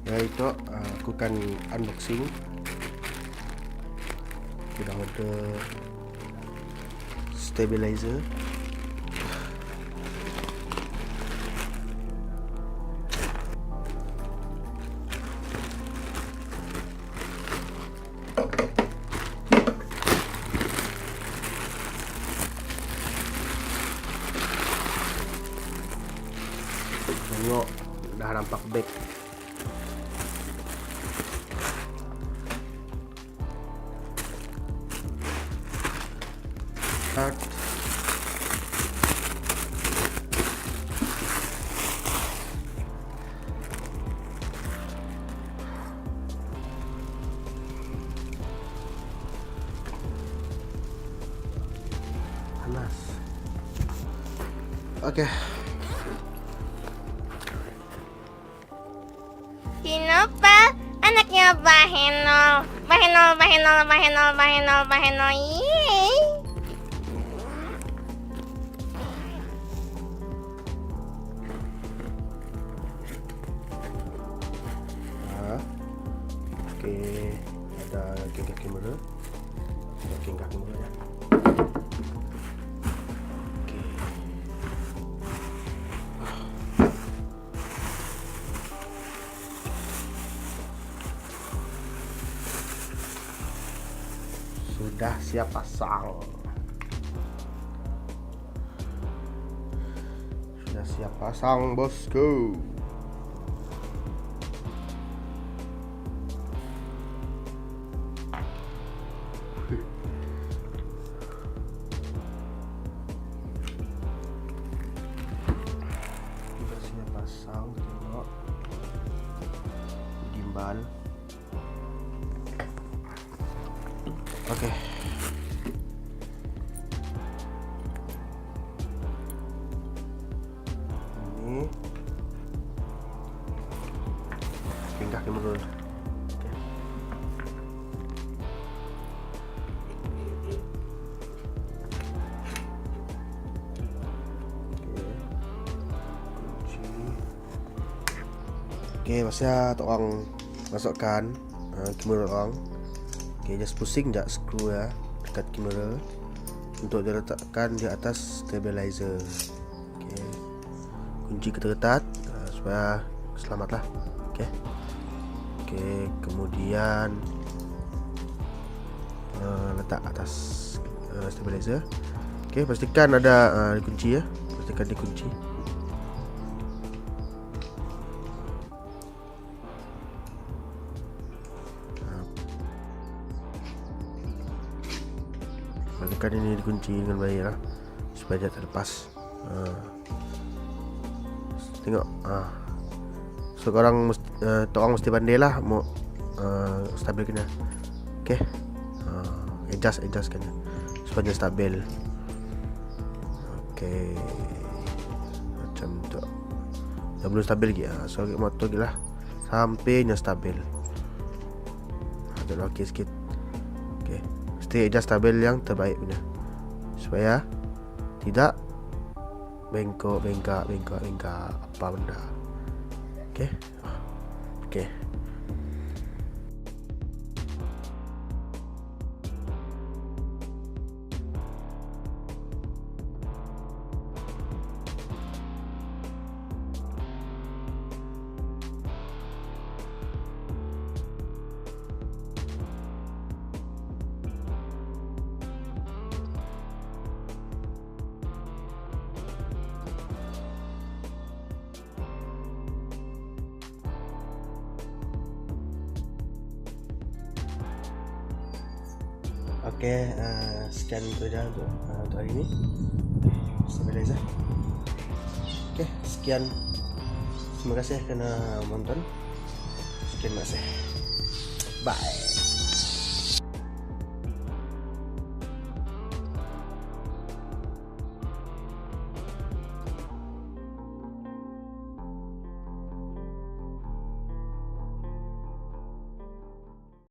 Itu aku akan unboxing. Sudah ada stabilizer. Tengok, dah nampak bag. Panas. Oke. Kenapa anaknya Bahenol? Yeay. Oke, ada genggam kamera. Genggam kamera ya. Oke. Sudah siap pasang. Sudah siap pasang, bosku. Sudah siap pasang, tengok. Gimbal. Oke. Ini pindah ke menurut. Oke. Oke, masa orang masukkan kamera orang. Oke, just pusing je skru ya dekat kamera untuk diletakkan di atas stabilizer. Oke, kunci ketat supaya selamatlah. Oke, kemudian letak atas stabilizer. Oke, pastikan ada kunci ya, pastikan dikunci. Pastikan ini dikunci dengan baik lah, supaya tidak terlepas. Tengok, so orang mesti pandai lah mau stabilkan. Oke, adjust kan supaya stabil. Oke, macam tu. Dah belum stabil lagi. So motor lah sampainya stabil. Ada okey sikit. Oke, mesti adjust stabil yang terbaik punya, supaya tidak bengkok apa benda. Oke. Oke, sekian saja untuk hari ini. Stabilizer. Oke, sekian. Terima kasih kerana menonton. Sekian, terima kasih. Bye.